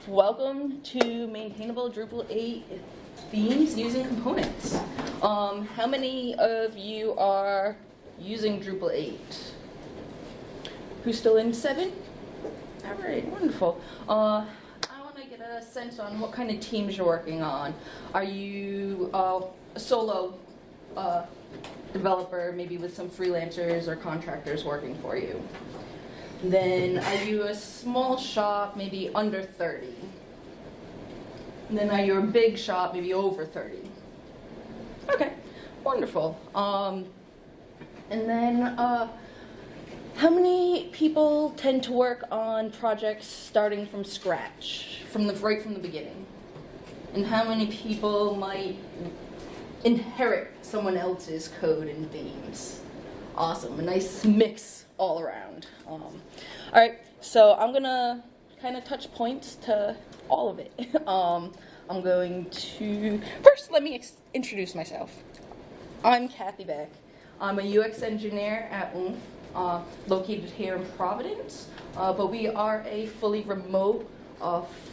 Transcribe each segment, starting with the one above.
Welcome to Maintainable Drupal 8 themes using components. How many of you are using Drupal 8? Who's still in 7? All right, wonderful. I want to get a sense on what kind of teams you're working on. Are you a solo developer, maybe with some freelancers or contractors working for you? Then are you a small shop, maybe under 30? And then are you a big shop, maybe over 30? Okay, wonderful. And then how many people tend to work on projects starting from scratch, right from the beginning? And how many people might inherit someone else's code and themes? Awesome, a nice mix all around. All right, so I'm gonna kind of touch points to all of it. I'm going to, first let me introduce myself. I'm Kathy Beck. I'm a UX engineer at Oomph, located here in Providence, but we are a fully remote,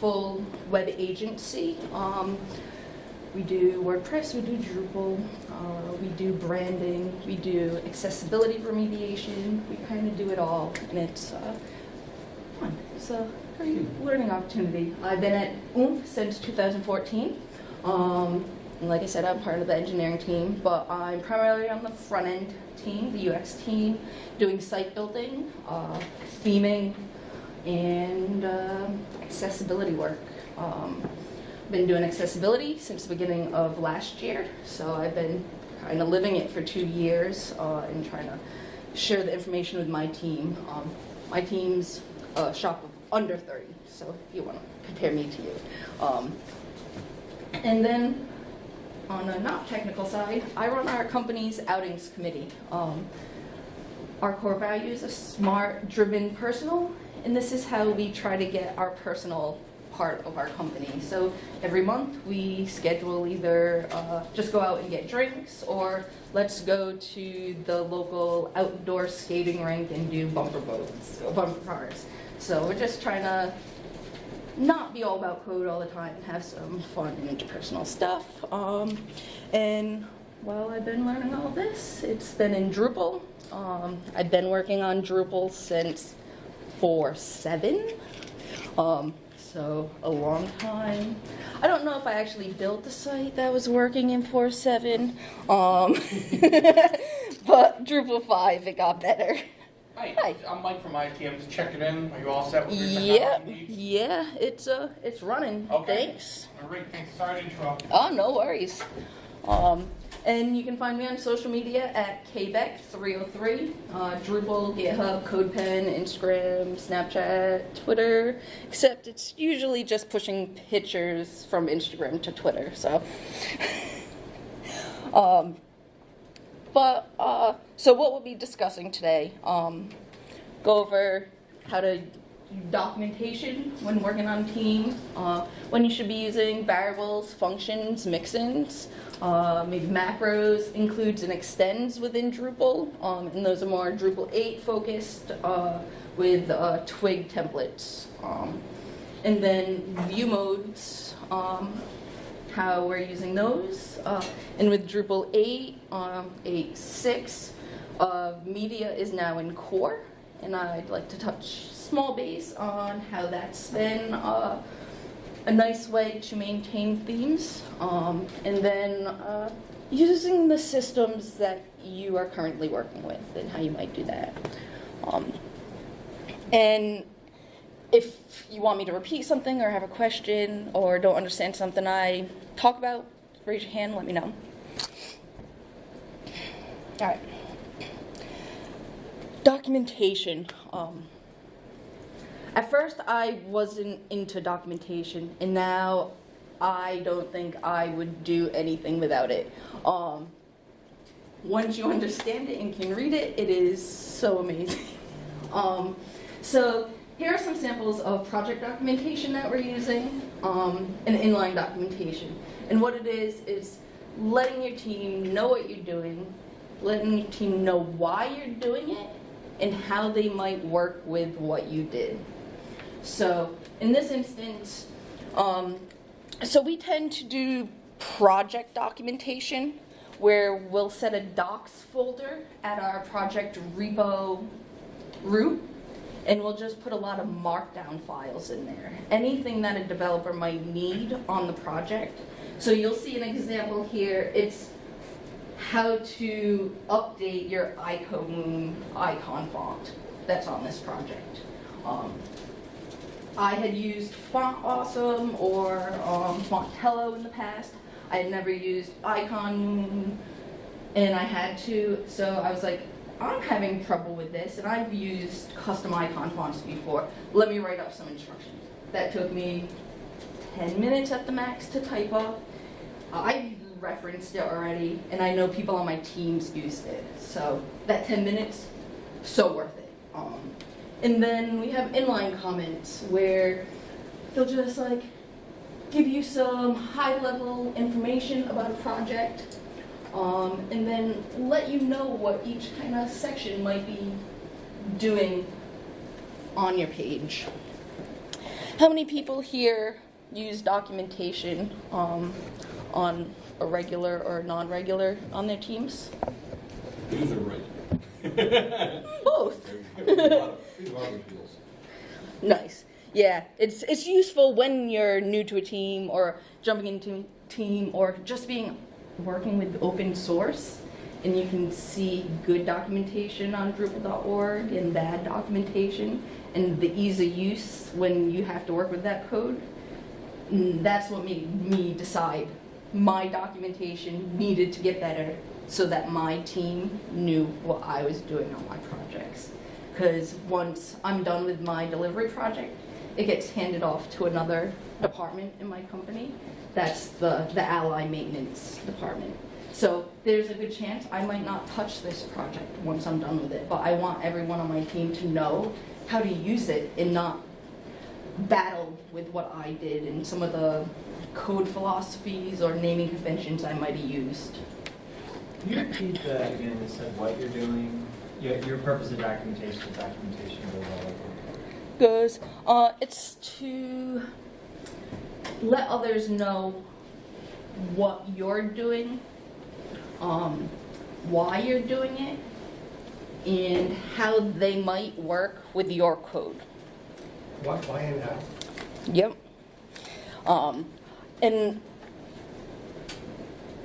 full web agency. We do WordPress, we do Drupal, we do branding, we do accessibility remediation, we kind of do it all, and it's fun. It's a great learning opportunity. I've been at Oomph since 2014, and like I said, I'm part of the engineering team, but I'm primarily on the front end team, the UX team, doing site building, theming, and accessibility work. Been doing accessibility since the beginning of last year, so I've been kind of living it for 2 years and trying to share the information with my team. My team's a shop of under 30, so if you want to compare me to you. And then on a not technical side, I run our company's outings committee. Our core values are smart, driven, personal, and this is how we try to get our personal part of our company. So every month we schedule either just go out and get drinks, or let's go to the local outdoor skating rink and do bumper boats, or bumper cars. So we're just trying to not be all about code all the time and have some fun and interpersonal stuff. And while I've been learning all this, it's been in Drupal. I've been working on Drupal since 4.7. So a long time. I don't know if I actually built the site that was working in 4.7, but Drupal 5, it got better. Hi, I'm Mike from IT. I'm just checking in. Are you all set with your technology needs? Yeah, it's running. Okay. Thanks. All right, thanks. Sorry to interrupt. Oh, no worries. And you can find me on social media at kbeck303, Drupal, GitHub, CodePen, Instagram, Snapchat, Twitter, except it's usually just pushing pictures from Instagram to Twitter, so. So what we'll be discussing today, go over how to do documentation when working on a team, when you should be using variables, functions, mixins, maybe macros, includes and extends within Drupal, and those are more Drupal 8 focused with twig templates. And then view modes, how we're using those. And with Drupal 8, 8.6, media is now in core, and I'd like to touch small base on how that's been a nice way to maintain themes, and then using the systems that you are currently working with and how you might do that. And if you want me to repeat something or have a question or don't understand something I talk about, raise your hand, let me know. All right. Documentation. At first, I wasn't into documentation, and now I don't think I would do anything without it. Once you understand it and can read it, it is so amazing. So here are some samples of project documentation that we're using, and inline documentation. And what it is letting your team know what you're doing, letting your team know why you're doing it, and how they might work with what you did. So in this instance, So we tend to do project documentation where we'll set a docs folder at our project repo root, and we'll just put a lot of markdown files in there. Anything that a developer might need on the project. So you'll see an example here. It's how to update your icon font that's on this project. I had used Font Awesome or Fontello in the past. I had never used Icon, and I had to, so I was like, I'm having trouble with this, and I've used custom icon fonts before. Let me write up some instructions. That took me 10 minutes at the max to type up. I referenced it already, and I know people on my teams used it. So that 10 minutes, so worth it. And then we have inline comments where they'll just like give you some high-level information about a project, and then let you know what each kind of section might be doing on your page. How many people here use documentation on a regular or non-regular on their teams? User right. Both. Nice. Yeah, it's useful when you're new to a team or jumping into a team or just working with open source, and you can see good documentation on Drupal.org and bad documentation and the ease of use when you have to work with that code. And that's what made me decide my documentation needed to get better so that my team knew what I was doing on my projects. Because once I'm done with my delivery project, it gets handed off to another department in my company. That's the ally maintenance department. So there's a good chance I might not touch this project once I'm done with it, but I want everyone on my team to know how to use it and not battle with what I did and some of the code philosophies or naming conventions I might have used. Can you repeat that again? You said what you're doing, your purpose of documentation goes all over. Goes, it's to let others know what you're doing, why you're doing it, and how they might work with your code. Why and how? Yep. And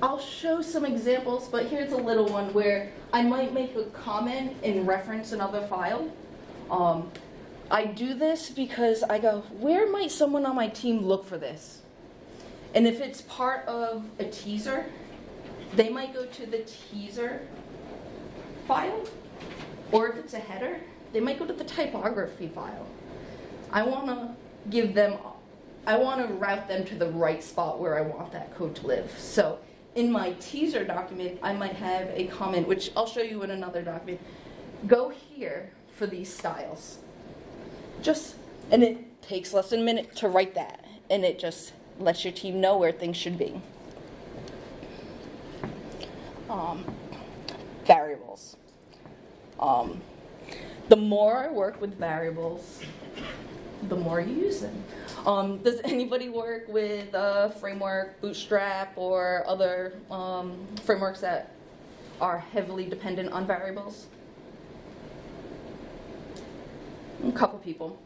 I'll show some examples, but here's a little one where I might make a comment and reference another file. I do this because I go, where might someone on my team look for this? And if it's part of a teaser, they might go to the teaser file, or if it's a header, they might go to the typography file. I want to route them to the right spot where I want that code to live. So in my teaser document, I might have a comment, which I'll show you in another document. Go here for these styles. And it takes less than a minute to write that, and it just lets your team know where things should be. Variables. The more I work with variables, the more you use them. Does anybody work with a framework, Bootstrap, or other frameworks that are heavily dependent on variables? A couple people.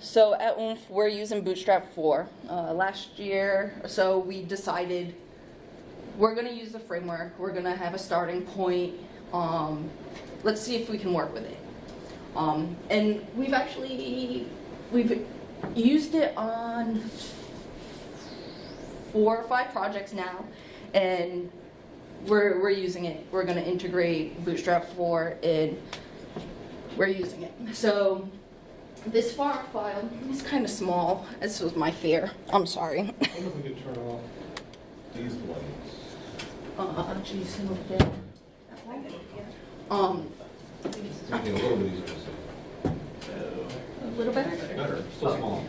So at Oomph, we're using Bootstrap 4. Last year or so, we decided we're going to use the framework. We're going to have a starting point. Let's see if we can work with it. And we've used it on 4 or 5 projects now, and we're using it. We're going to integrate Bootstrap 4, and we're using it. So this far file is kind of small. This was my fear. I'm sorry. I wonder if we could turn off these lights. Geez, look there. Make it a little bit easier to see. A little better. Better, still small,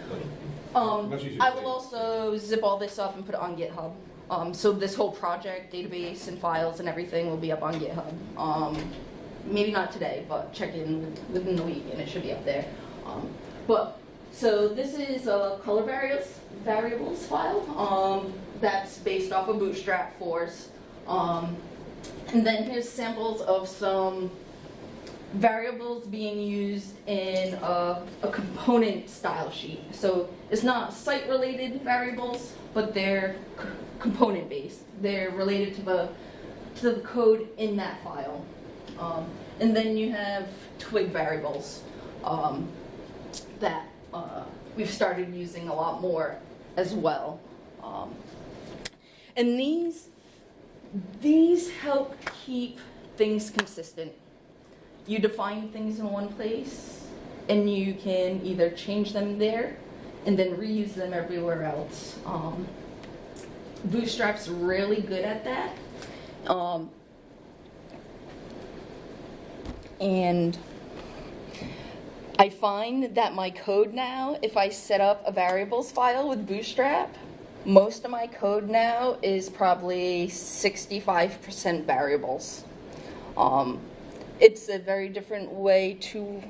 but much easier to I see. will also zip all this up and put it on GitHub. So this whole project, database, and files and everything will be up on GitHub. Maybe not today, but check in within the week and it should be up there. But So this is a color variables file that's based off of Bootstrap 4s. And then here's samples of some variables being used in a component style sheet. So it's not site-related variables, but they're component-based. They're related to the code in that file. And then you have twig variables that we've started using a lot more as well. And these help keep things consistent. You define things in one place, and you can either change them there and then reuse them everywhere else. Bootstrap's really good at that. And I find that my code now, if I set up a variables file with Bootstrap, most of my code now is probably 65% variables. It's a very different way to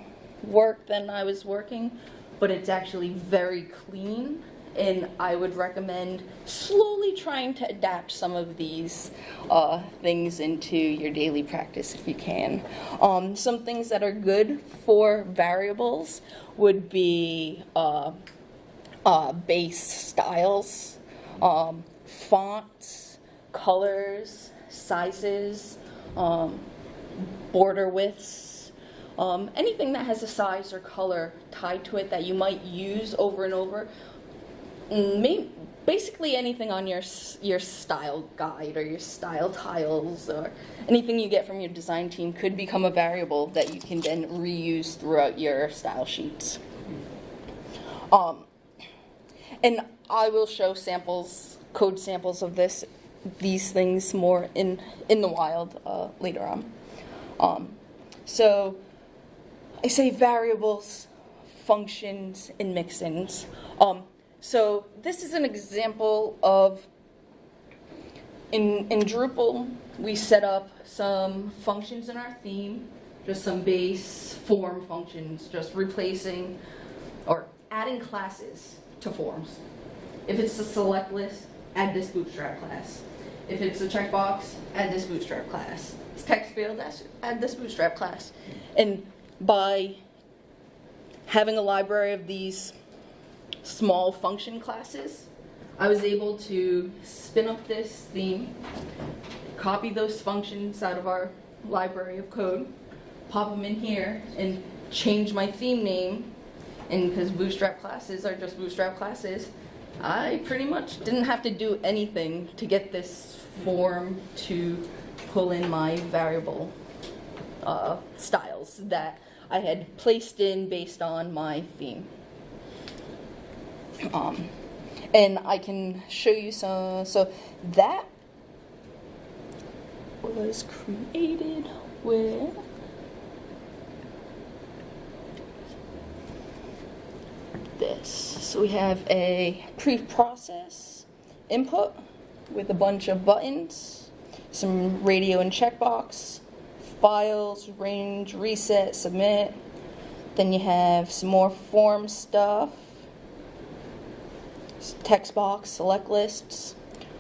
work than I was working, but it's actually very clean, and I would recommend slowly trying to adapt some of these things into your daily practice if you can. Some things that are good for variables would be base styles, fonts, colors, sizes, border widths, anything that has a size or color tied to it that you might use over and over. Basically anything on your style guide or your style tiles or anything you get from your design team could become a variable that you can then reuse throughout your style sheets. And I will show code samples of these things more in the wild later on. So I say variables, functions, and mixins. So this is an example of, in Drupal, we set up some functions in our theme, just some base form functions, just replacing or adding classes to forms. If it's a select list, add this Bootstrap class. If it's a checkbox, add this Bootstrap class. It's text field, add this Bootstrap class. And by having a library of these small function classes, I was able to spin up this theme, copy those functions out of our library of code, pop them in here, and change my theme name. And because Bootstrap classes are just Bootstrap classes, I pretty much didn't have to do anything to get this form to pull in my variable styles that I had placed in based on my theme. And I can show you some. So that was created with this. So we have a pre-process input with a bunch of buttons, some radio and checkbox, files, range, reset, submit. Then you have some more form stuff, text box, select lists.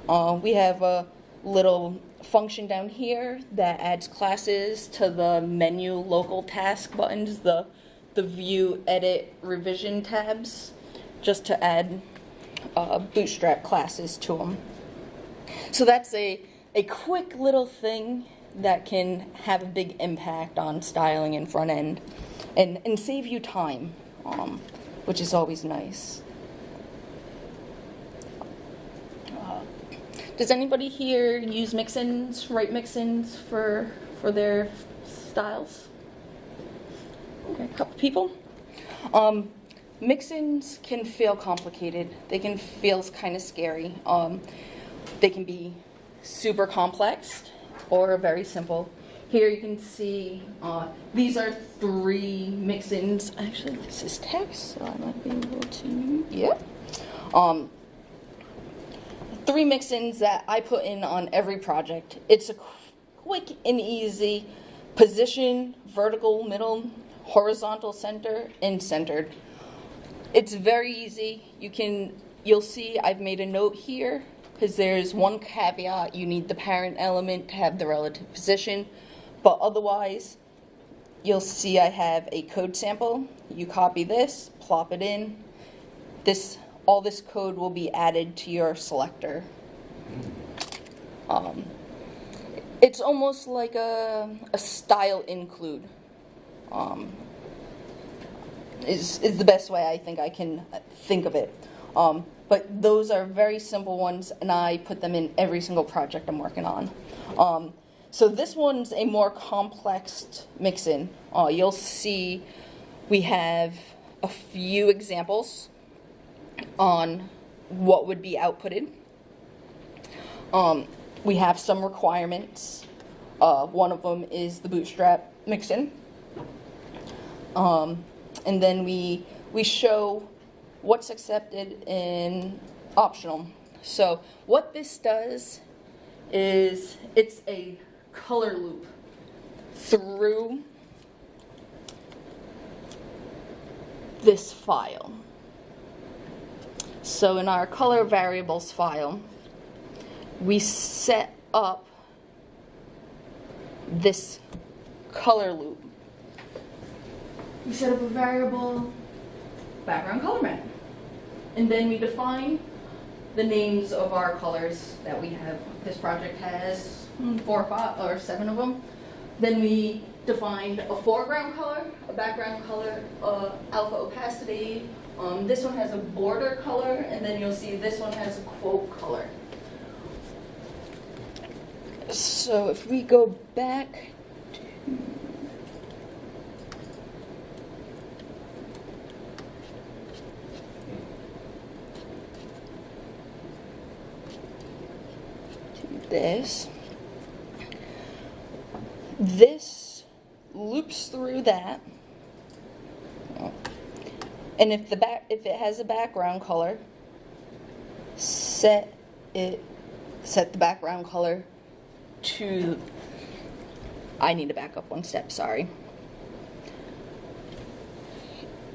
We have a little function down here that adds classes to the menu local task buttons, the view, edit, revision tabs, just to add Bootstrap classes to them. So that's a quick little thing that can have a big impact on styling and front end and save you time, which is always nice. Does anybody here use Mixins, write Mixins for their styles? Okay, a couple people. Mixins can feel complicated. They can feel kind of scary. They can be super complex or very simple. Here you can see these are 3 Mixins. Actually, this is text, so I might be able to, yeah. 3 Mixins that I put in on every project. It's a quick and easy position, vertical, middle, horizontal, center, and centered. It's very easy. You'll see I've made a note here because there's one caveat. You need the parent element to have the relative position, but otherwise, you'll see I have a code sample. You copy this, plop it in. All this code will be added to your selector. It's almost like a style include. Is the best way I think I can think of it. But those are very simple ones, and I put them in every single project I'm working on. So this one's a more complex mix-in. You'll see we have a few examples on what would be outputted. We have some requirements. One of them is the Bootstrap mix-in. And then we show what's accepted in optional. So what this does is it's a color loop through this file. So in our color variables file, we set up this color loop. We set up a variable background color map. And then we define the names of our colors that we have. This project has 4 or 5 or 7 of them. Then we defined a foreground color, a background color, alpha opacity. This one has a border color, and then you'll see this one has a quote color. So if we go back to this loops through that, and if it has a background color, set the background color to, I need to back up one step, sorry.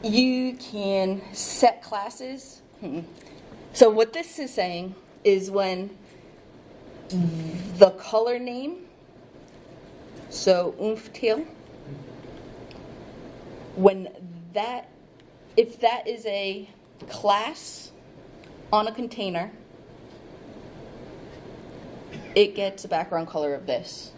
You can set classes. So what this is saying is when the color name, so teal, if that is a class on a container, it gets a background color of this.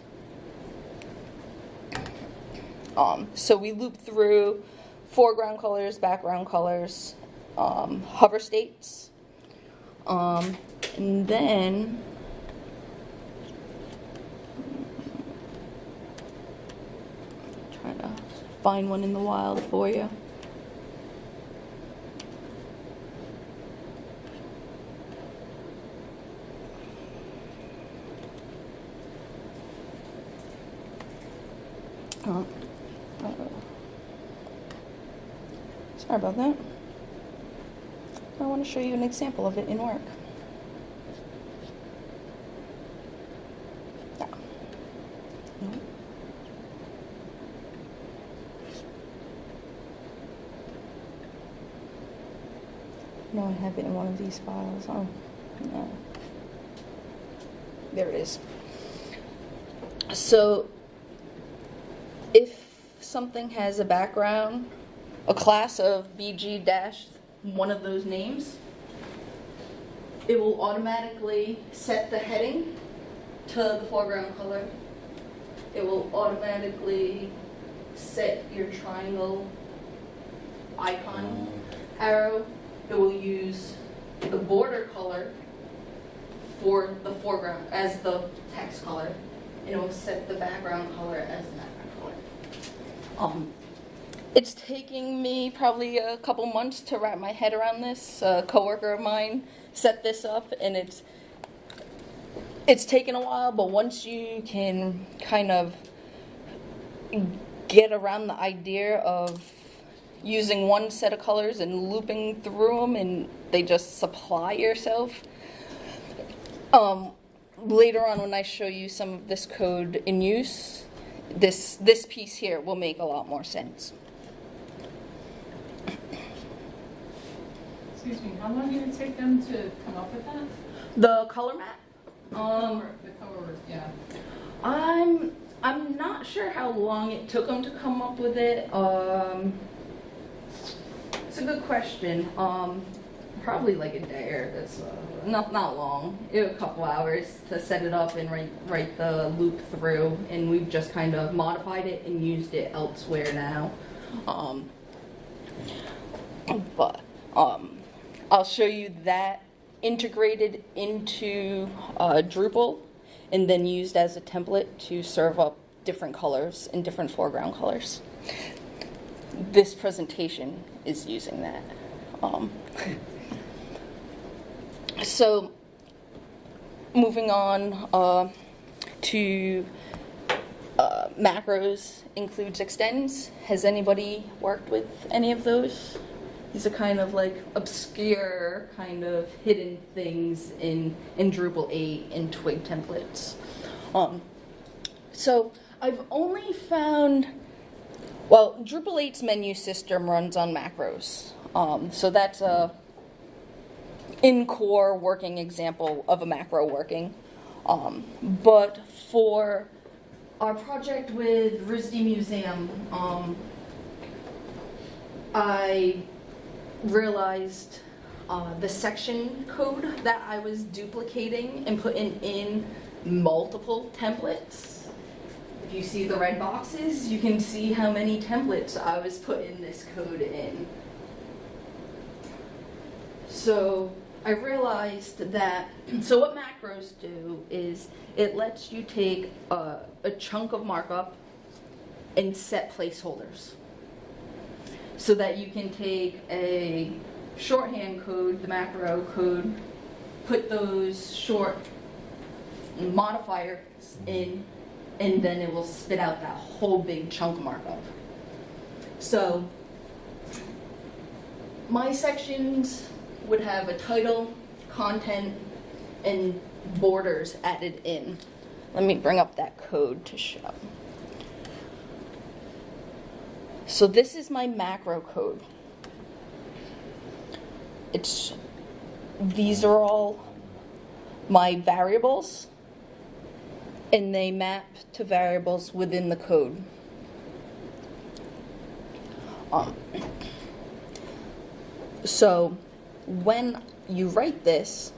So we loop through foreground colors, background colors, hover states, and then trying to find one in the wild for you. Sorry about that. I want to show you an example of it in work. Yeah. No, I have it in one of these files. Oh, no. There it is. So, if something has a background, a class of BG dash one of those names, it will automatically set the heading to the foreground color. It will automatically set your triangle icon arrow. It will use the border color for the foreground as the text color. And it will set the background color as the background color. It's taking me probably a couple months to wrap my head around this. A coworker of mine set this up, and it's taken a while, but once you can kind of get around the idea of using one set of colors and looping through them, and they just supply yourself. Later on, when I show you some of this code in use, this piece here will make a lot more sense. Excuse me, how long did it take them to come up with that? The color map. The cover, yeah. I'm not sure how long it took them to come up with it. It's a good question. Probably like a day or this. Not long. It was a couple hours to set it up and write the loop through, and we've just kind of modified it and used it elsewhere now. But I'll show you that integrated into Drupal and then used as a template to serve up different colors and different foreground colors. This presentation is using that. So moving on to macros includes extends. Has anybody worked with any of those? These are kind of like obscure, kind of hidden things in Drupal 8 and Twig templates. So I've only found, well, Drupal 8's menu system runs on macros. So that's a in-core working example of a macro working. But for our project with RISD Museum, I realized the section code that I was duplicating and putting in multiple templates. If you see the red boxes, you can see how many templates I was putting this code in. So I realized that, so what macros do is it lets you take a chunk of markup and set placeholders. So that you can take a shorthand code, the macro code, put those short modifiers in, and then it will spit out that whole big chunk markup. So my sections would have a title, content, and borders added in. Let me bring up that code to show. So this is my macro code. These are all my variables, and they map to variables within the code. So when you write this,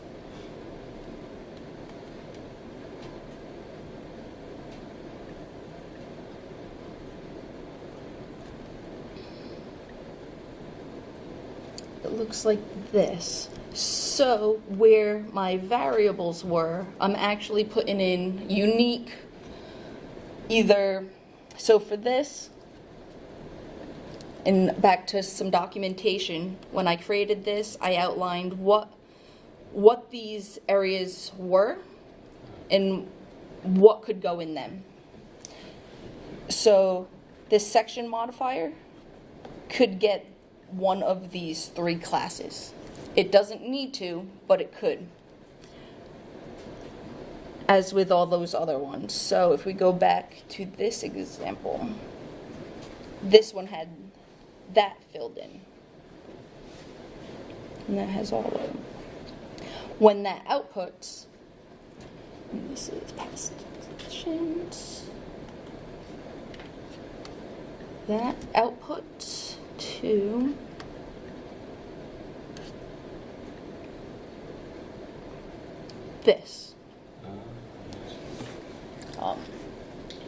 it looks like this. So where my variables were, I'm actually putting in unique so for this, and back to some documentation, when I created this, I outlined what these areas were and what could go in them. So this section modifier could get one of these 3 classes. It doesn't need to, but it could, as with all those other ones. So if we go back to this example, this one had that filled in, and that has all of them. When that outputs, and this is past sections, that outputs to this.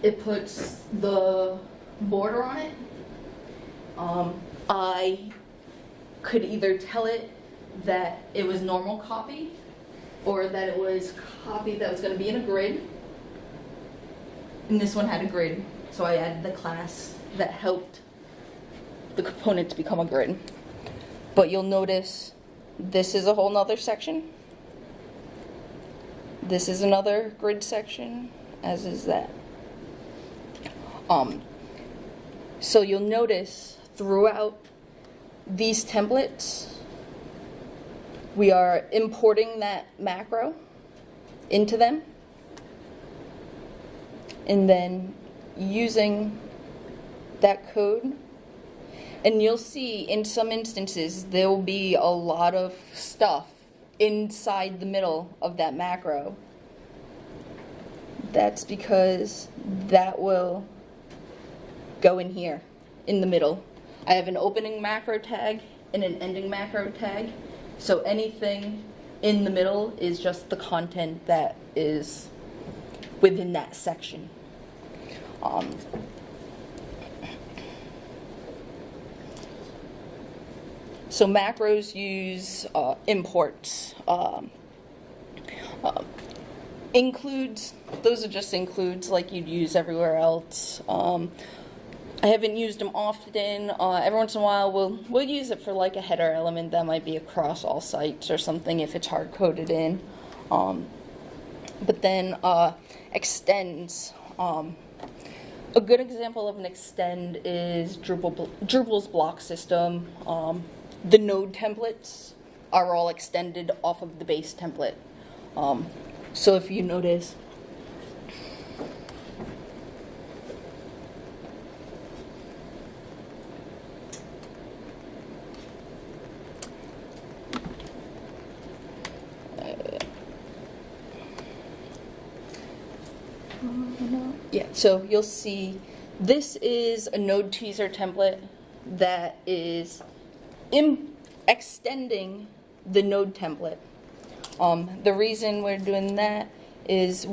It puts the border on it. I could either tell it that it was normal copy or that it was copy that was going to be in a grid. And this one had a grid, so I added the class that helped the component to become a grid. But you'll notice this is a whole nother section. This is another grid section, as is that. So you'll notice throughout these templates, we are importing that macro into them, and then using that code. And you'll see in some instances there will be a lot of stuff inside the middle of that macro. That's because that will go in here, in the middle. I have an opening macro tag and an ending macro tag. So anything in the middle is just the content that is within that section. So macros use imports. Includes, those are just includes like you'd use everywhere else. I haven't used them often. Every once in a while we'll use it for like a header element that might be across all sites or something if it's hard coded in. But then extends. A good example of an extend is Drupal's block system. The node templates are all extended off of the base template. So if you notice, yeah, so you'll see this is a node teaser template that is extending the node template. The reason we're doing that is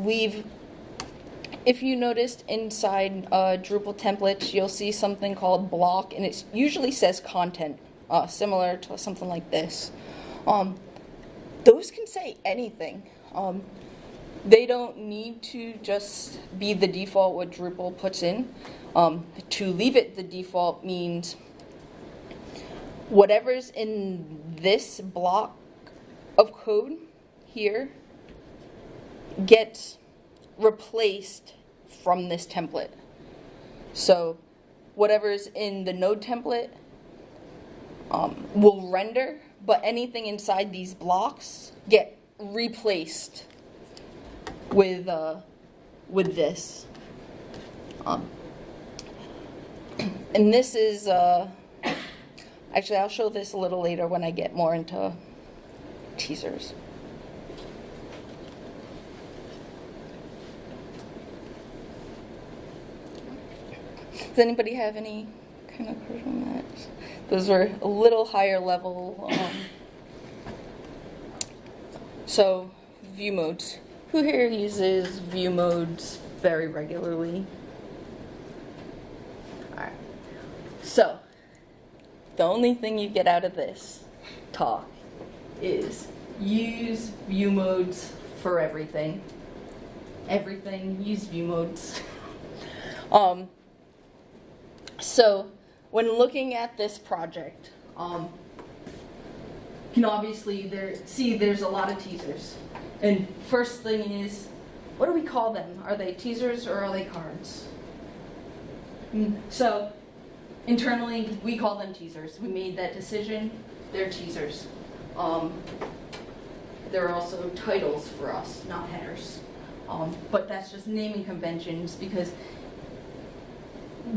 if you noticed inside Drupal templates, you'll see something called block, and it usually says content, similar to something like this. Those can say anything. They don't need to just be the default what Drupal puts in. To leave it the default means whatever's in this block of code here gets replaced from this template. So whatever's in the node template will render, but anything inside these blocks get replaced with this. And this is actually I'll show this a little later when I get more into teasers. Does anybody have any kind of question on that? Those were a little higher level. So, view modes. Who here uses view modes very regularly? Alright. So, the only thing you get out of this talk is use view modes for everything. Everything, use view modes. So, when looking at this project, you can obviously there's a lot of teasers. And first thing is, what do we call them? Are they teasers or are they cards? So, internally, we call them teasers. We made that decision. They're teasers. There are also titles for us, not headers. But that's just naming conventions because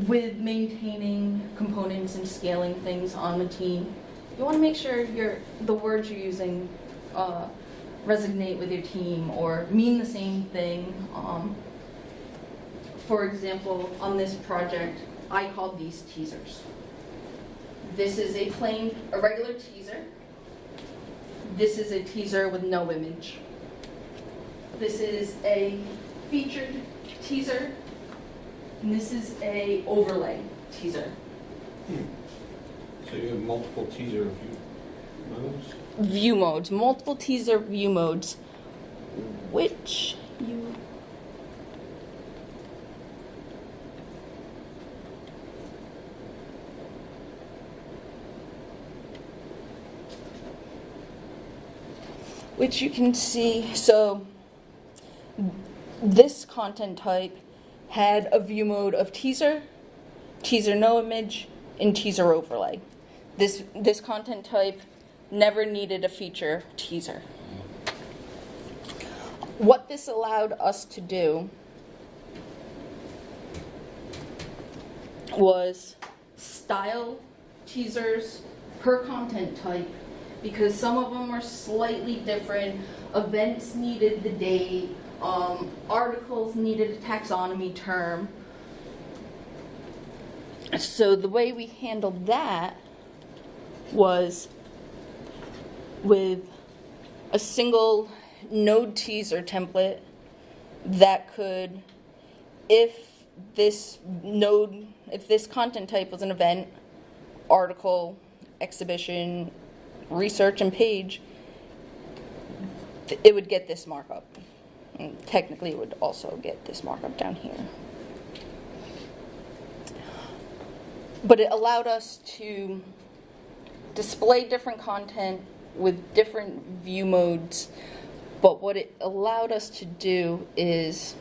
with maintaining components and scaling things on the team, you want to make sure the words you're using resonate with your team or mean the same thing. For example, on this project, I called these teasers. This is a regular teaser. This is a teaser with no image. This is a featured teaser. And this is a overlay teaser. So you have multiple teaser view modes? View modes, multiple teaser view modes, which you can see. So this content type had a view mode of teaser, teaser no image, and teaser overlay. This content type never needed a feature teaser. What this allowed us to do was style teasers per content type because some of them are slightly different. Events needed the date, articles needed a taxonomy term. So the way we handled that was with a single node teaser template that could, if this content type was an event, article, exhibition, research, and page, it would get this markup. And technically, it would also get this markup down here. But it allowed us to display different content with different view modes. But what it allowed us to do is,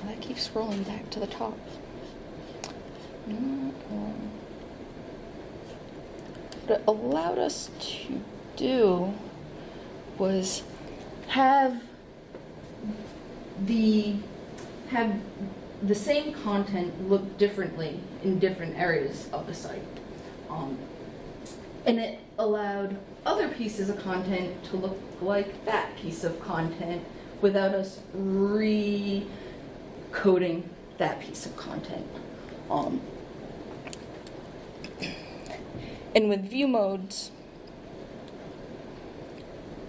that keeps scrolling back to the top. What it allowed us to do was have the same content look differently in different areas of the site. And it allowed other pieces of content to look like that piece of content without us recoding that piece of content. And with view modes,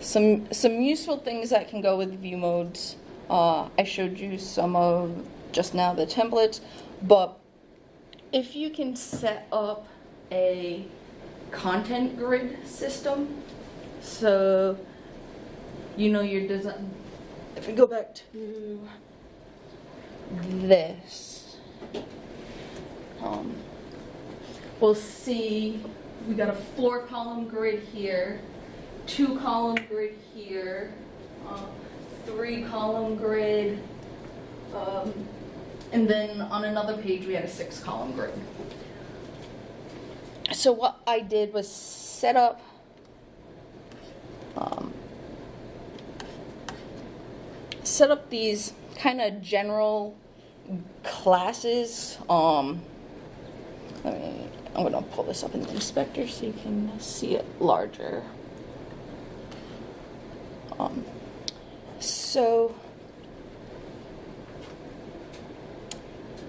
some useful things that can go with view modes. I showed you some of just now the templates, but if you can set up a content grid system, so you know your design. If we go back to this, we'll see we got a 4-column grid here, 2-column grid here, 3-column grid, and then on another page we had a 6-column grid. So what I did was set up these kind of general classes. I'm going to pull this up in the inspector so you can see it larger. So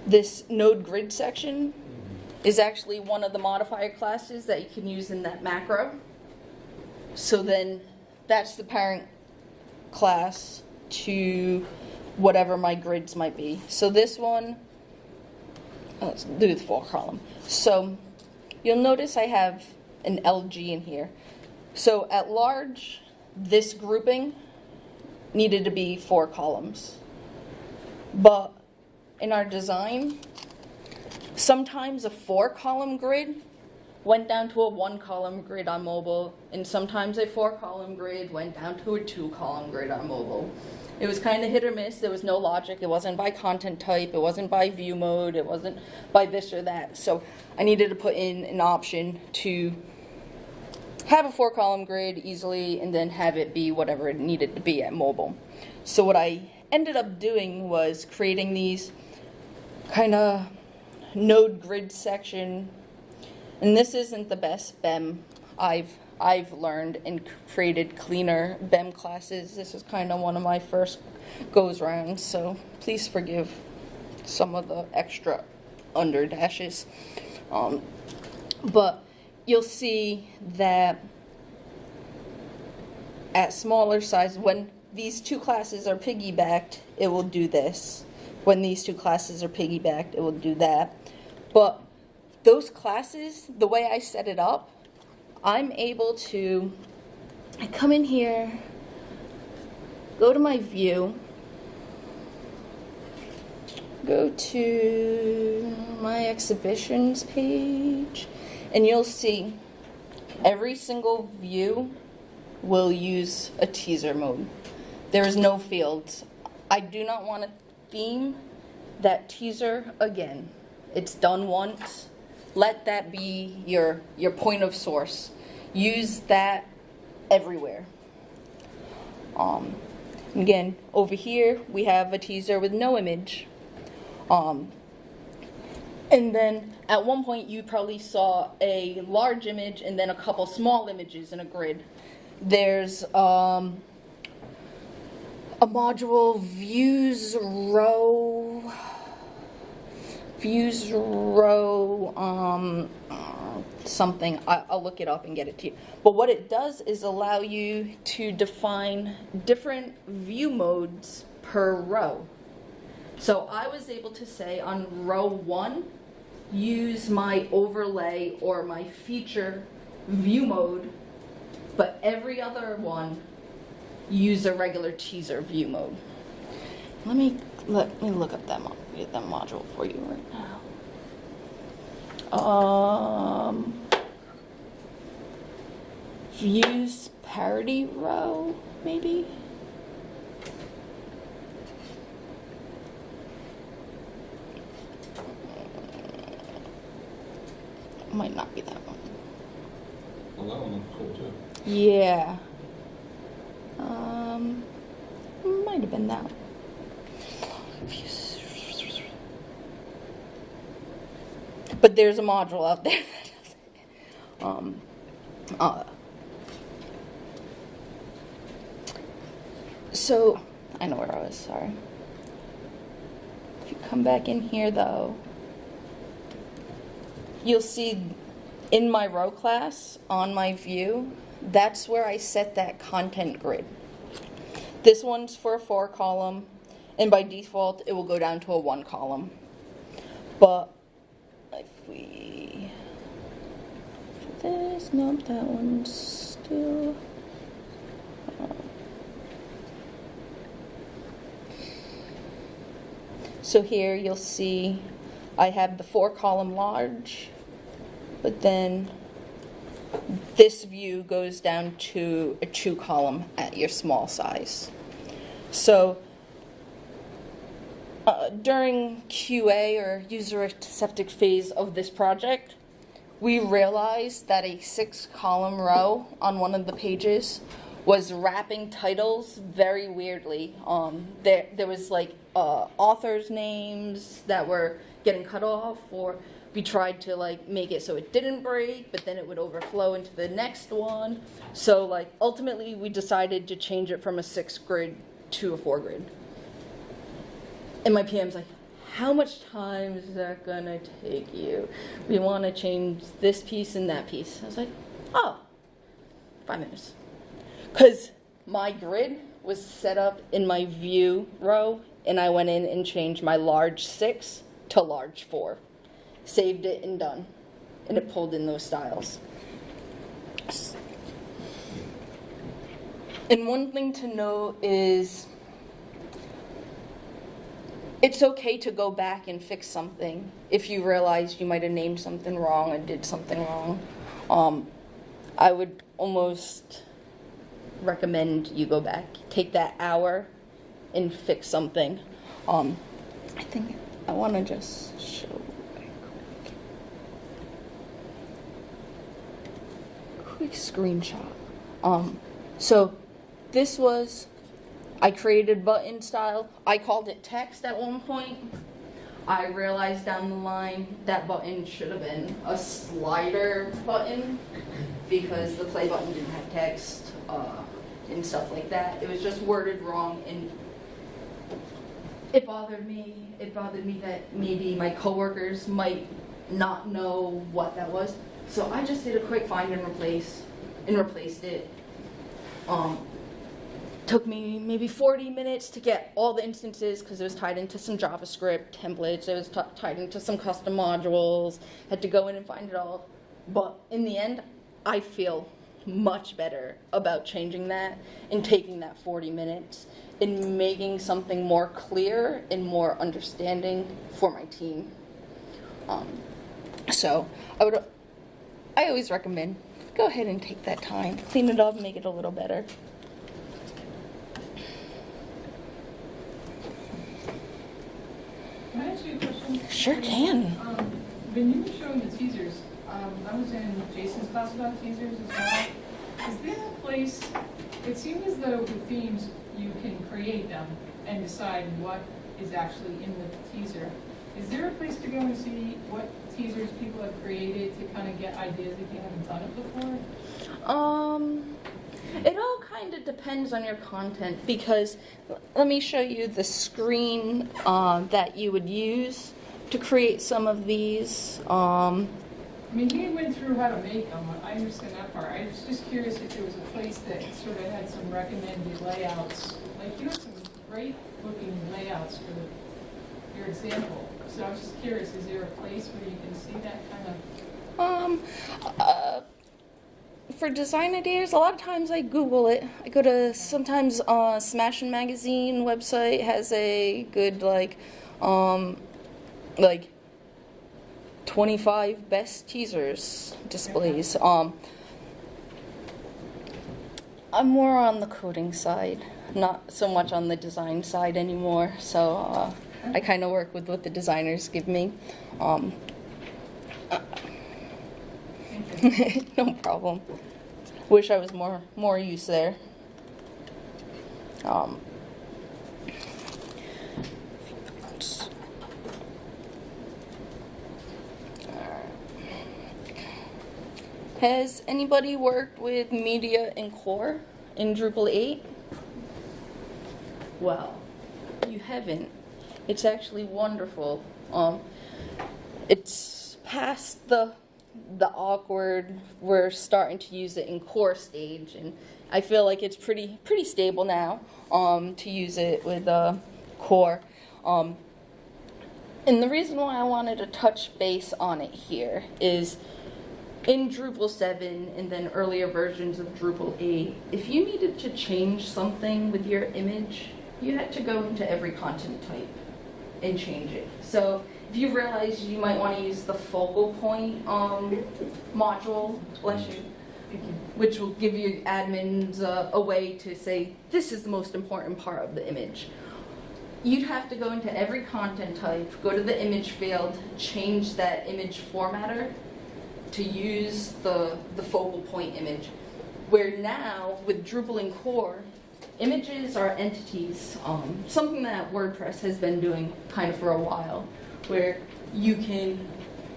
this node grid section is actually one of the modifier classes that you can use in that macro. So then that's the parent class to whatever my grids might be. So this one, let's do the 4-column. So you'll notice I have an LG in here. So at large, this grouping needed to be 4 columns. But in our design, sometimes a 4-column grid went down to a 1-column grid on mobile, and sometimes a 4-column grid went down to a 2-column grid on mobile. It was kind of hit or miss. There was no logic. It wasn't by content type. It wasn't by view mode. It wasn't by this or that. So I needed to put in an option to have a 4-column grid easily and then have it be whatever it needed to be at mobile. So what I ended up doing was creating these kind of node grid section. And this isn't the best BEM I've learned and created cleaner BEM classes. This is kind of one of my first goes rounds, so please forgive some of the extra under dashes. But you'll see that at smaller size, when these 2 classes are piggybacked, it will do this. When these 2 classes are piggybacked, it will do that. But those classes, the way I set it up, I'm able to come in here, go to my view, go to my exhibitions page, and you'll see every single view will use a teaser mode. There is no fields. I do not want to theme that teaser again. It's done once. Let that be your point of source. Use that everywhere. Again, over here we have a teaser with no image. And then at one point you probably saw a large image and then a couple small images in a grid. There's a module views row, something. I'll look it up and get it to you. But what it does is allow you to define different view modes per row. So I was able to say on row 1, use my overlay or my feature view mode, but every other one, use a regular teaser view mode. Let me look up that module for you right now. Views parity row, maybe? Might not be that one. Well, that one looks cool too. Yeah. Might have been that one. But there's a module out there that does it. So, I know where I was, sorry. If you come back in here though, you'll see in my row class on my view, that's where I set that content grid. This one's for a 4 column, and by default it will go down to a 1 column. But if we do this, nope, that one's still. So here you'll see I have the 4 column large, but then this view goes down to a 2 column at your small size. So during QA or user accepted phase of this project, we realized that a 6 column row on one of the pages was wrapping titles very weirdly. There was like authors' names that were getting cut off, or we tried to like make it so it didn't break, but then it would overflow into the next one. So like ultimately we decided to change it from a 6 grid to a 4 grid. And my PM's like, how much time is that gonna take you? We want to change this piece and that piece. I was like, oh, 5 minutes. Because my grid was set up in my view row, and I went in and changed my large 6 to large 4. Saved it and done. And it pulled in those styles. And one thing to note is it's okay to go back and fix something if you realize you might have named something wrong or did something wrong. I would almost recommend you go back, take that hour and fix something. I think I want to just show quick screenshot. So this was, I created button style. I called it text at one point. I realized down the line that button should have been a slider button because the play button didn't have text and stuff like that. It was just worded wrong, and it bothered me. It bothered me that maybe my coworkers might not know what that was. So I just did a quick find and replace and replaced it. Took me maybe 40 minutes to get all the instances because it was tied into some JavaScript templates. It was tied into some custom modules. Had to go in and find it all. But in the end, I feel much better about changing that and taking that 40 minutes and making something more clear and more understanding for my team. So I always recommend go ahead and take that time, clean it up, make it a little better. Can I ask you a question? Sure can. When you were showing the teasers, I was in Jason's class about teasers as well. Is there a place, it seemed as though with themes, you can create them and decide what is actually in the teaser. Is there a place to go and see what teasers people have created to kind of get ideas if you haven't done it before? It all kind of depends on your content, because let me show you the screen that you would use to create some of these. I mean, he went through how to make them. I understand that part. I was just curious if there was a place that sort of had some recommended layouts. Like, you have some great looking layouts for your example. So I was just curious, is there a place where you can see that kind of? For design ideas, a lot of times I Google it. I go to, sometimes Smashing Magazine website has a good like 25 best teasers displays. I'm more on the coding side, not so much on the design side anymore. So I kind of work with what the designers give me. No problem. Wish I was more use there. Has anybody worked with media in core in Drupal 8? Well, you haven't. It's actually wonderful. It's past the awkward, we're starting to use it in core stage, and I feel like it's pretty stable now to use it with core. And the reason why I wanted to touch base on it here is in Drupal 7 and then earlier versions of Drupal 8, if you needed to change something with your image, you had to go into every content type and change it. So if you realize you might want to use the focal point module, bless you, which will give you admins a way to say, this is the most important part of the image. You'd have to go into every content type, go to the image field, change that image formatter to use the focal point image. Where now, with Drupal in core, images are entities, something that WordPress has been doing kind of for a while, where you can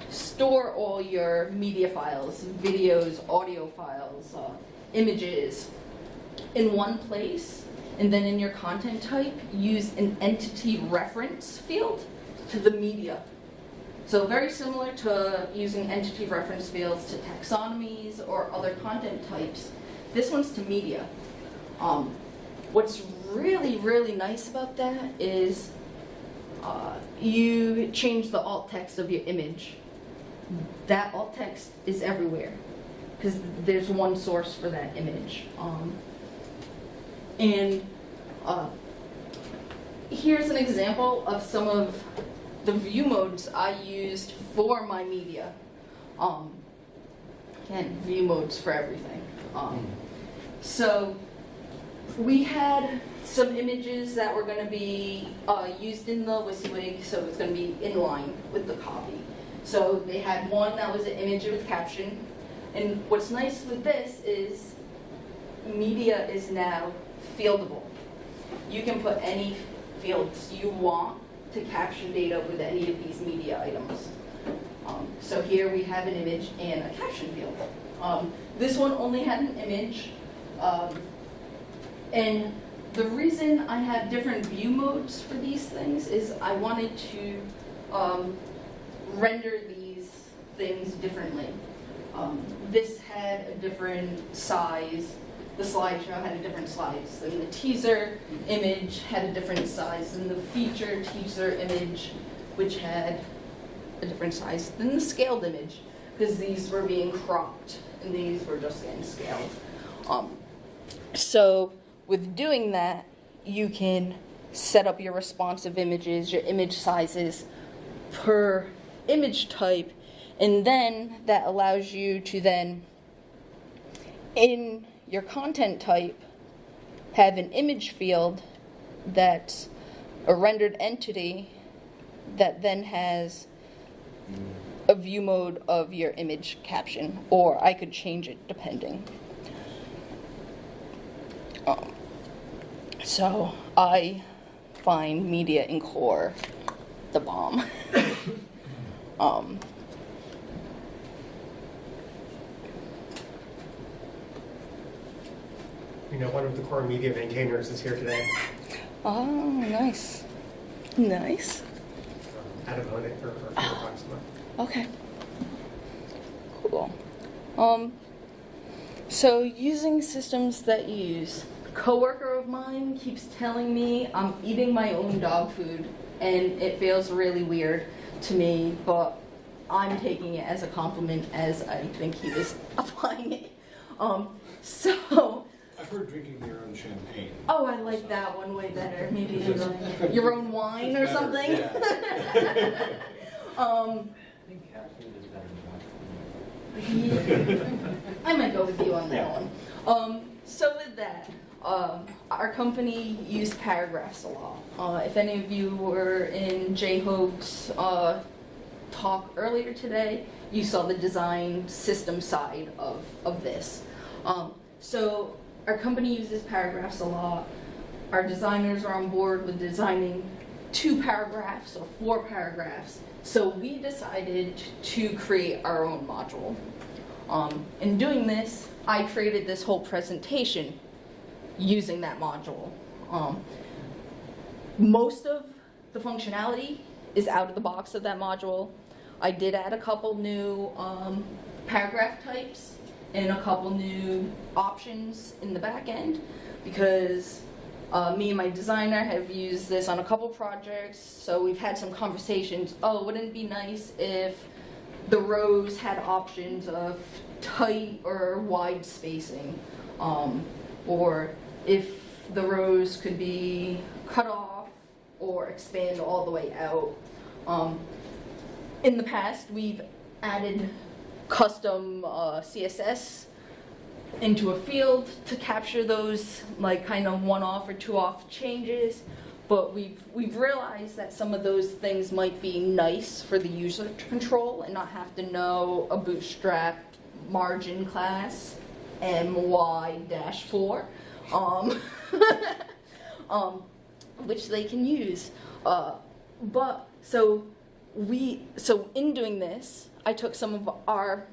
store all your media files, videos, audio files, images in one place, and then in your content type, use an entity reference field to the media. So very similar to using entity reference fields to taxonomies or other content types, this one's to media. What's really nice about that is you change the alt text of your image. That alt text is everywhere because there's one source for that image. Here's an example of some of the view modes I used for my media. Again, view modes for everything. So we had some images that were going to be used in the WYSIWYG, so it's going to be in line with the copy. So they had one that was an image with caption. And what's nice with this is media is now fieldable. You can put any fields you want to caption data with any of these media items. So here we have an image and a caption field. This one only had an image. And the reason I have different view modes for these things is I wanted to render these things differently. This had a different size. The slideshow had a different size. And the teaser image had a different size than the feature teaser image, which had a different size than the scaled image, because these were being cropped and these were just getting scaled. So with doing that, you can set up your responsive images, your image sizes per image type, and then that allows you to then, in your content type, have an image field that's a rendered entity that then has a view mode of your image caption, or I could change it depending. So I find media in core the bomb. One of the core media maintainers is here today. Oh, nice. Nice. Adam Honig, or Peter Proxima. Okay. Cool. So using systems that you use, a coworker of mine keeps telling me I'm eating my own dog food, and it feels really weird to me, but I'm taking it as a compliment as I think he was applying it. So. I've heard drinking your own champagne. Oh, I like that one way better. Maybe your own wine or something. Yeah. I think cat food is better than dog food. I might go with you on that Yeah. one. So with that, our company used paragraphs a lot. If any of you were in J Hoag's talk earlier today, you saw the design system side of this. So our company uses paragraphs a lot. Our designers are on board with designing 2 paragraphs or 4 paragraphs. So we decided to create our own module. In doing this, I created this whole presentation using that module. Most of the functionality is out of the box of that module. I did add a couple new paragraph types and a couple new options in the back end because me and my designer have used this on a couple projects, so we've had some conversations. Oh, wouldn't it be nice if the rows had options of tight or wide spacing, or if the rows could be cut off or expand all the way out. In the past, we've added custom CSS into a field to capture those like kind of one-off or two-off changes, but we've realized that some of those things might be nice for the user to control and not have to know a Bootstrap margin class MY-4, which they can use. But so in doing this, I took some of our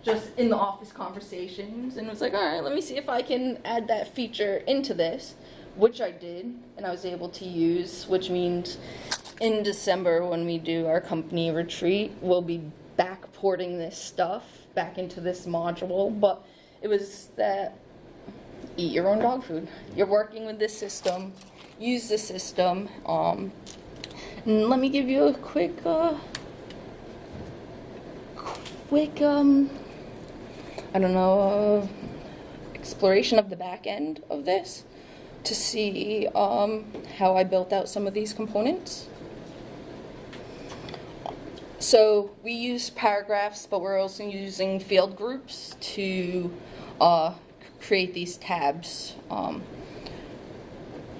just in the office conversations and was like, all right, let me see if I can add that feature into this, which I did, and I was able to use, which means in December when we do our company retreat, we'll be backporting this stuff back into this module. But it was that eat your own dog food. You're working with this system, use the system. And let me give you a quick exploration of the back end of this to see how I built out some of these components. So we use paragraphs, but we're also using field groups to create these tabs.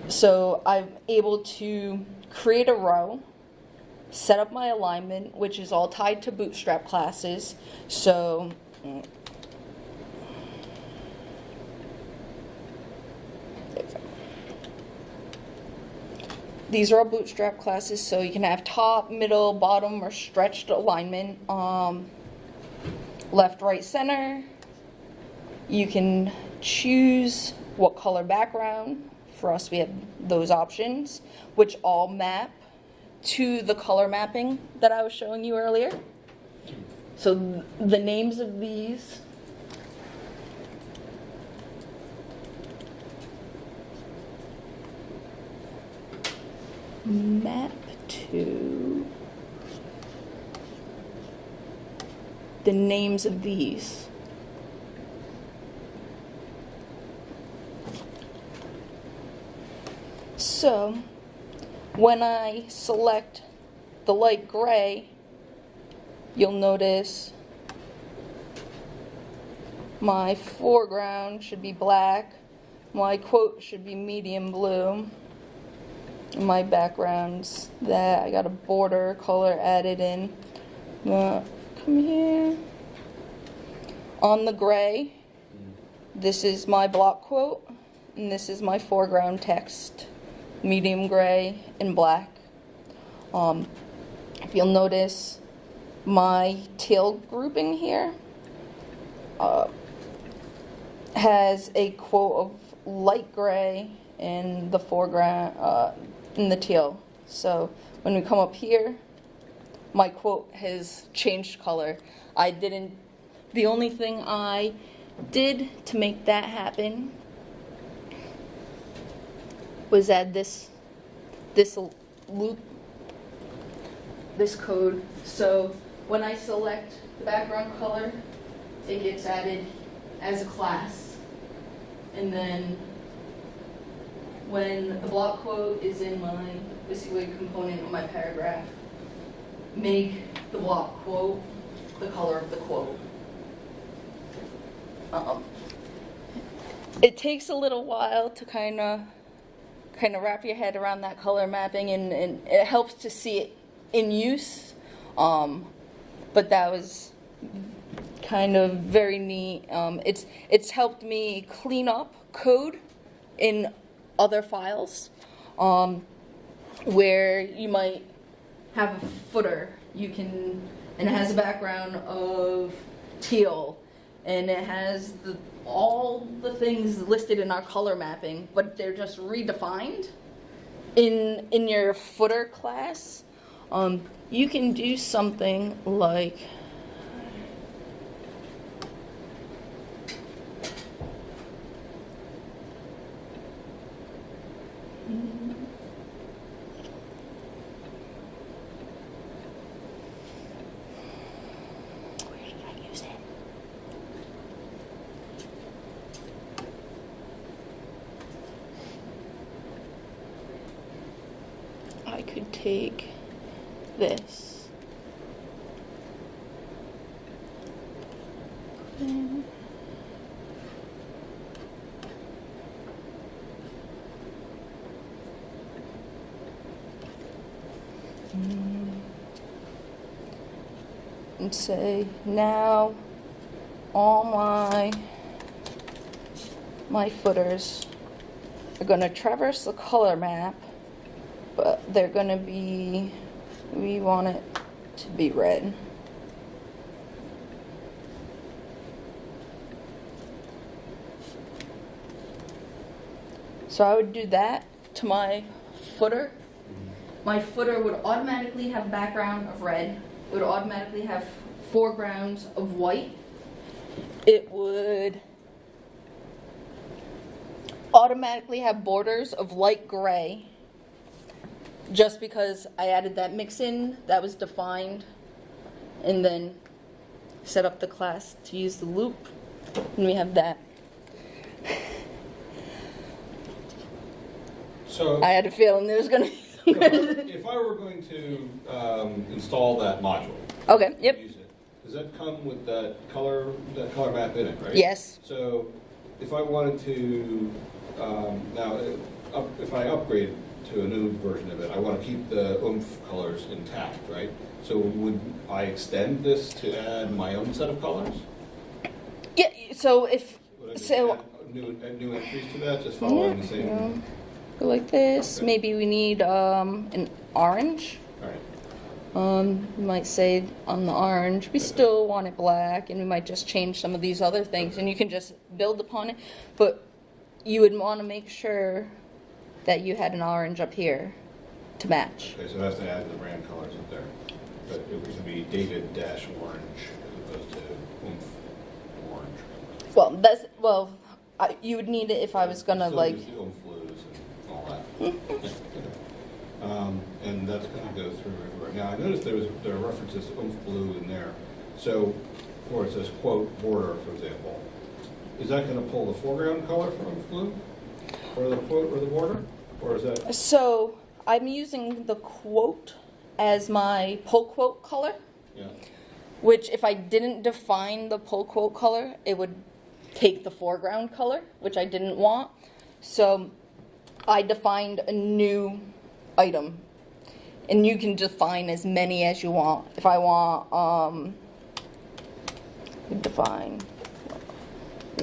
So I'm able to create a row, set up my alignment, which is all tied to Bootstrap classes. So these are all Bootstrap classes, so you can have top, middle, bottom, or stretched alignment. Left, right, center. You can choose what color background. For us, we have those options, which all map to the color mapping that I was showing you earlier. So the names of these map to the names of these. So when I select the light gray, you'll notice my foreground should be black, my quote should be medium blue, and my background's that I got a border color added in. Come here. On the gray, this is my block quote, and this is my foreground text, medium gray and black. if you'll notice, my teal grouping here has a quote of light gray in the foreground, in the teal. So when we come up here, my quote has changed color. The only thing I did to make that happen was add this loop, this code. So when I select the background color, it gets added as a class. And then when the block quote is in my WYSIWYG component of my paragraph, make the block quote the color of the quote. It takes a little while to kind of wrap your head around that color mapping, and it helps to see it in use. But that was kind of very neat. It's helped me clean up code in other files, where you might have a footer, and it has a background of teal, and it has all the things listed in our color mapping, but they're just redefined in your footer class. You can do something like I could take this and say, now all my footers are going to traverse the color map, but they're going to be, we want it to be red. So I would do that to my footer. My footer would automatically have background of red. It would automatically have foregrounds of white. It would automatically have borders of light gray, just because I added that mix-in that was defined, and then set up the class to use the loop, and we have that. So I had a feeling there was going to be if I were going to install that module, Okay, yep. use it, does that come with that color map in it, right? Yes. So if I wanted to, if I upgrade to a new version of it, I want to keep the oomph colors intact, right? So would I extend this to add my own set of colors? Yeah, so if, Would I just so, add new entries to that, just following the same? go like this. Okay. Maybe we need an orange. All right. You might say on the orange, we still want it black, and we might just change some of these other things, and you can just build upon it. But you would want to make sure that you had an orange up here to match. Okay, so that's to add the brand colors up there. But it would be dated dash orange as opposed to oomph orange. You would need it if I was gonna Still like. use the oomph blues and all that. And that's going to go through everywhere. Now I noticed there are references to oomph blue in there. So, where it says quote border, for example, is that going to pull the foreground color from oomph blue, or the quote or the border, or is that? So I'm using the quote as my pull quote color. Yeah. Which, if I didn't define the pull quote color, it would take the foreground color, which I didn't want. So I defined a new item, and you can define as many as you want. If I want, define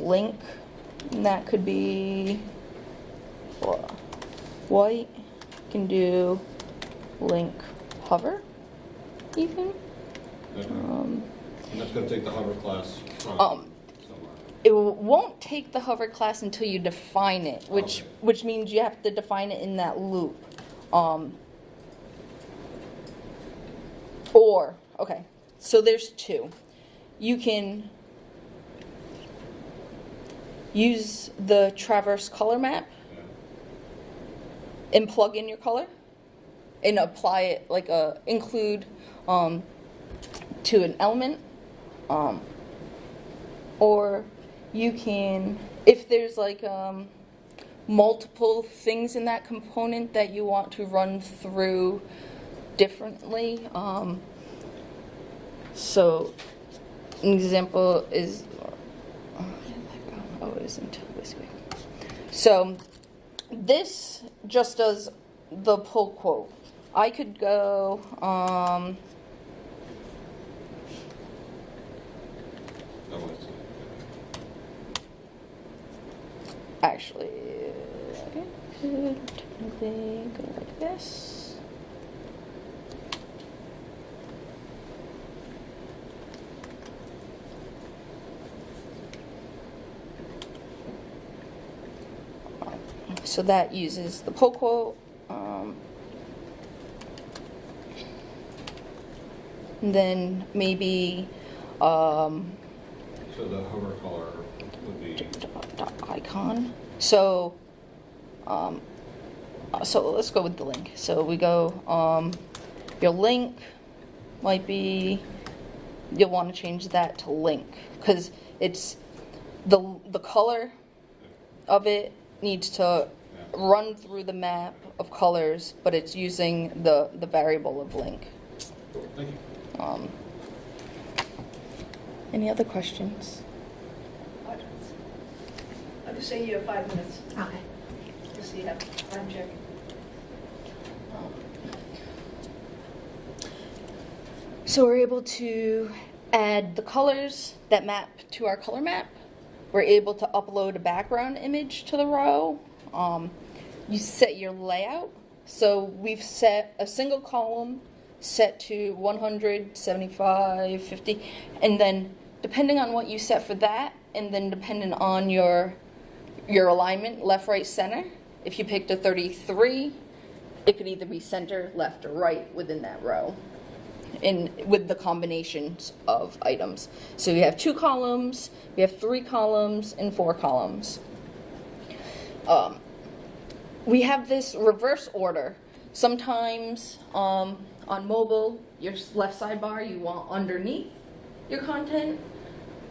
link, and that could be white. You can do link hover. even. Okay. And that's gonna take the hover class from Um, somewhere. It won't take the hover class until you define it, Okay. which means you have to define it in that loop. Okay, so there's two. You can use the traverse color map Yeah. and plug in your color and apply it like include to an element, or you can, if there's like multiple things in that component that you want to run through differently. So an example is, oh, it isn't this way. So this just does the pull quote. I could go, Oh, I see. actually, I could technically go like this. So that uses the pull quote. And then maybe So the hover color would be, icon. So let's go with the link. So we go, your link might be, you'll want to change that to link because it's the color of it needs to run through the map of colors, but it's using the variable of link. cool, thank you. Any other questions? I'll just say you have 5 minutes. Okay. Just so you have time check. So we're able to add the colors that map to our color map. We're able to upload a background image to the row. You set your layout. So we've set a single column set to 100, 75, 50, and then depending on what you set for that, and then depending on your alignment, left, right, center, if you picked a 33, it could either be center, left, or right within that row, with the combinations of items. So we have 2 columns, we have 3 columns, and 4 columns. We have this reverse order. Sometimes on mobile, your left sidebar you want underneath your content,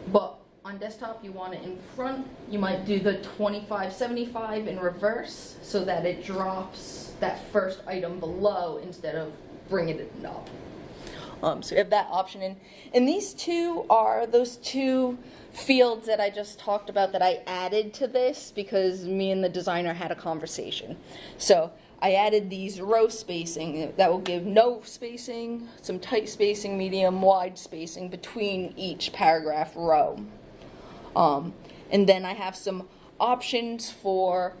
but on desktop you want it in front. You might do the 25-75 in reverse so that it drops that first item below instead of bringing it up. So we have that option, and these two are those 2 fields that I just talked about that I added to this because me and the designer had a conversation. So I added these row spacing that will give no spacing, some tight spacing, medium, wide spacing between each paragraph row. And then I have some options for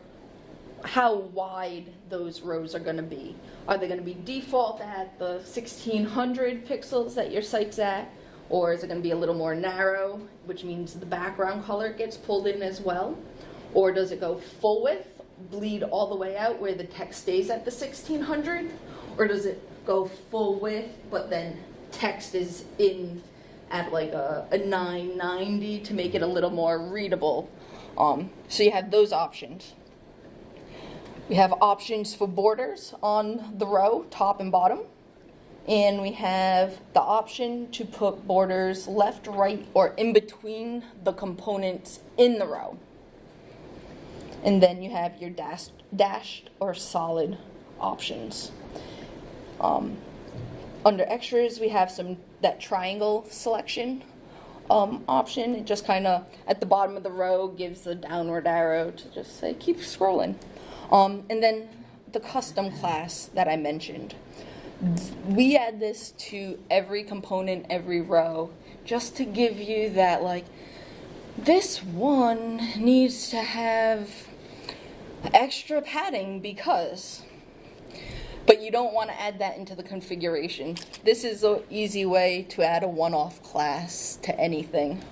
how wide those rows are going to be. Are they going to be default at the 1600 pixels that your site's at? Or is it going to be a little more narrow, which means the background color gets pulled in as well? Or does it go full width, bleed all the way out where the text stays at the 1600? Or does it go full width, but then text is in at like a 990 to make it a little more readable? So you have those options. We have options for borders on the row, top and bottom. And we have the option to put borders left, right, or in between the components in the row. And then you have your dashed or solid options. Under extras, we have that triangle selection option. It just kind of, at the bottom of the row, gives a downward arrow to just say, keep scrolling. And then the custom class that I mentioned. We add this to every component, every row, just to give you that, like, this one needs to have extra padding because, but you don't want to add that into the configuration. This is an easy way to add a one-off class to anything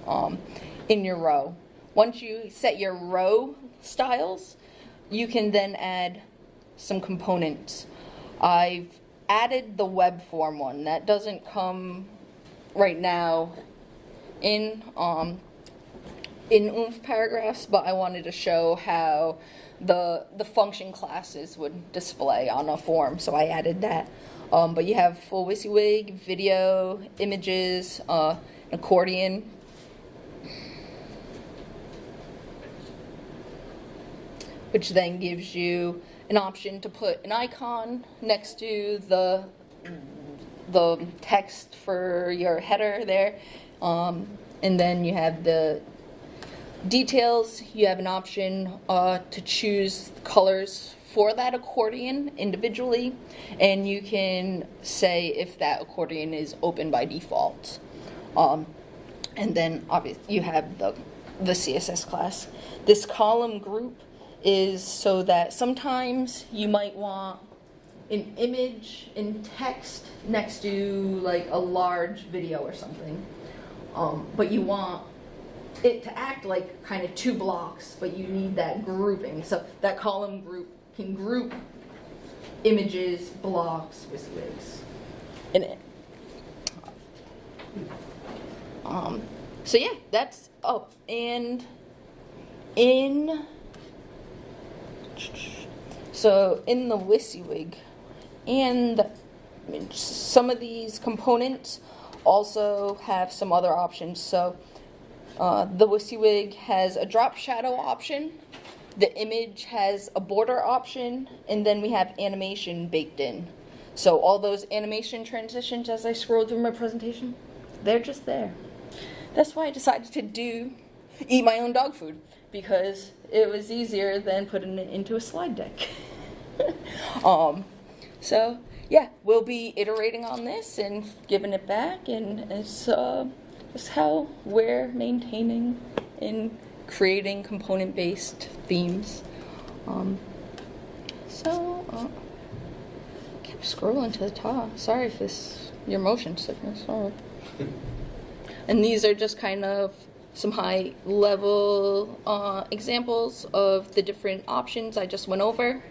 in your row. Once you set your row styles, you can then add some components. I've added the web form one. That doesn't come right now in Oomph paragraphs, but I wanted to show how the function classes would display on a form, so I added that. But you have full WYSIWYG, video, images, an accordion. Which then gives you an option to put an icon next to the text for your header there. And then you have the details. You have an option to choose colors for that accordion individually, and you can say if that accordion is open by default. And then obviously you have the CSS class. This column group is so that sometimes you might want an image in text next to like a large video or something, but you want it to act like kind of two blocks, but you need that grouping. So that column group can group images, blocks, WYSIWYGs in it. So yeah, that's and in the WYSIWYG, and some of these components also have some other options. So the WYSIWYG has a drop shadow option, the image has a border option, and then we have animation baked in. So all those animation transitions as I scroll through my presentation, they're just there. That's why I decided to eat my own dog food, because it was easier than putting it into a slide deck. So yeah, we'll be iterating on this and giving it back, and it's how we're maintaining and creating component-based themes. Keep scrolling to the top. Sorry if this your motion sickness. Sorry. And these are just kind of some high-level examples of the different options I just went over.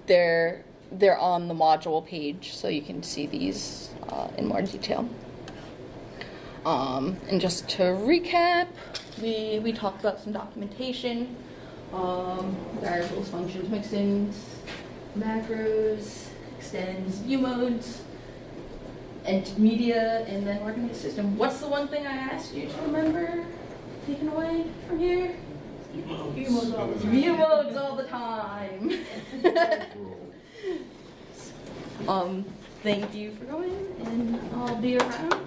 They're on the module page, so you can see these in more detail. And just to recap, we talked about some documentation, variables, functions, mixins, macros, extends, view modes, and media, and then organized system. What's the one thing I asked you to remember? Taken away from here? View modes all the time. View modes all the time. Thank you for going, and I'll be around